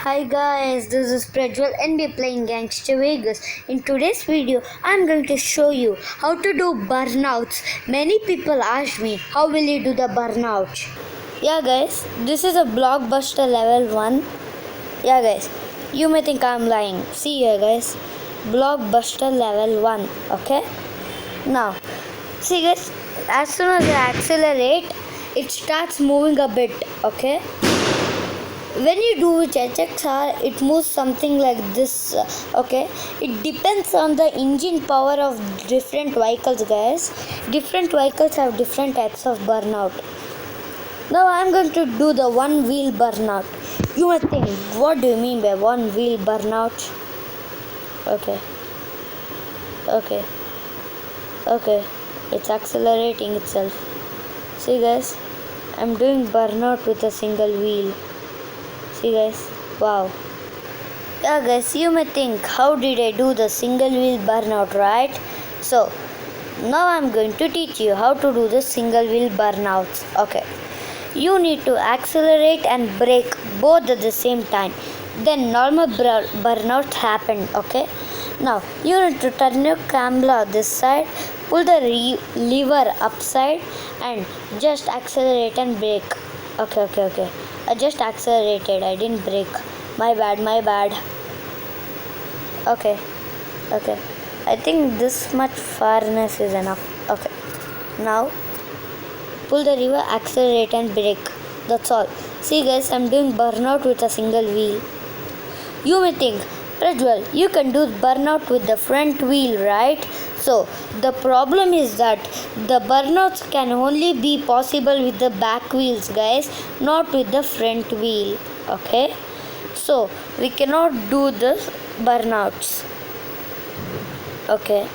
Hi guys, this is Prajwal and we're playing Gangster Vegas. In today's video, I'm going to show you how to do burnouts. Many people ask me, how will you do the burnout? Yeah guys, this is a blockbuster level 1. Yeah guys, you may think I'm lying. See here guys, blockbuster level 1, okay? Now, see guys, as soon as you accelerate, it starts moving a bit, okay? When you do with HXR, it moves something like this, okay? It depends on the engine power of different vehicles, guys. Different vehicles have different types of burnout. Now I'm going to do the one wheel burnout. You might think, what do you mean by one wheel burnout? Okay, it's accelerating itself. See guys, I'm doing burnout with a single wheel. See guys, wow. Yeah guys, you may think, how did I do the single wheel burnout, right? So, now I'm going to teach you how to do the single wheel burnouts. Okay. You need to accelerate and brake both at the same time. Then normal burnout happened, okay? Now, you need to turn your camera this side, pull the lever upside and just accelerate and brake. Okay. I just accelerated, I didn't brake. My bad. Okay. I think this much farness is enough. Okay. Now, pull the lever, accelerate and brake. That's all. See guys, I'm doing burnout with a single wheel. You may think, Prajwal, you can do burnout with the front wheel, right? So, the problem is that the burnouts can only be possible with the back wheels, guys, not with the front wheel. Okay? So, we cannot do the burnouts. Okay.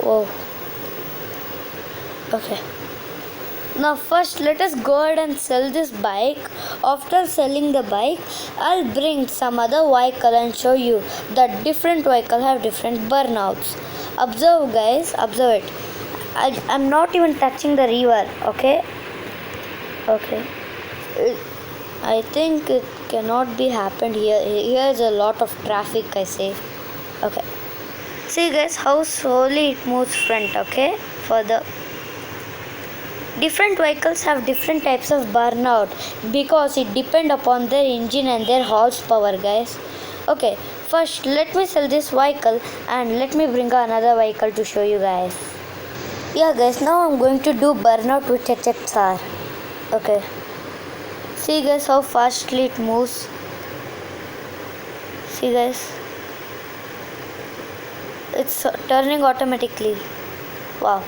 Whoa. Okay. Now first let us go ahead and sell this bike. After selling the bike, I'll bring some other vehicle and show you that different vehicles have different burnouts. Observe guys, observe it. I'm not even touching the river, okay? I think it cannot be happened here. Here is a lot of traffic, I say. Okay. See guys how slowly it moves front, okay? Further. Different vehicles have different types of burnout because it depends upon their engine and their horsepower, guys. Okay, first let me sell this vehicle and let me bring another vehicle to show you guys. Yeah guys, now I'm going to do burnout with HXR. Okay. See guys how fastly it moves. See guys. It's turning automatically. Wow.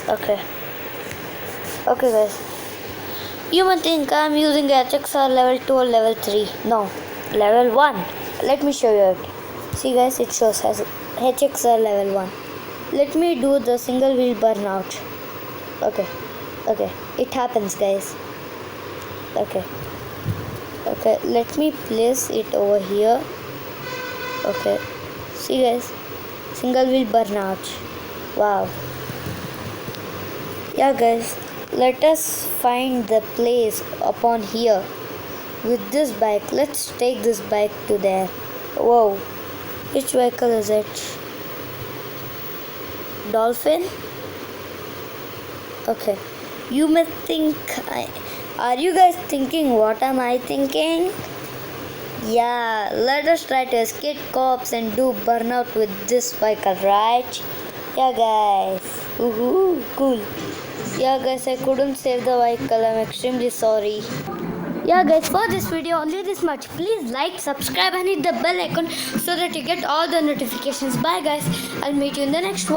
Okay guys, you may think I'm using HXR level 2 or level 3. No, level 1. Let me show you it. See guys, it shows as HXR level 1. Let me do the single wheel burnout. Okay, it happens guys. Okay, let me place it over here. Okay, see guys, single wheel burnout. Wow. Yeah guys, let us find the place upon here with this bike. Let's take this bike to there. Whoa, which vehicle is it? Dolphin? Okay, you may think, are you guys thinking what am I thinking? Yeah, let us try to escape cops and do burnout with this vehicle, right? Yeah guys, cool. Yeah guys, I couldn't save the vehicle, I'm extremely sorry. Yeah guys, for this video only this much. Please like, subscribe and hit the bell icon so that you get all the notifications. Bye guys, I'll meet you in the next one.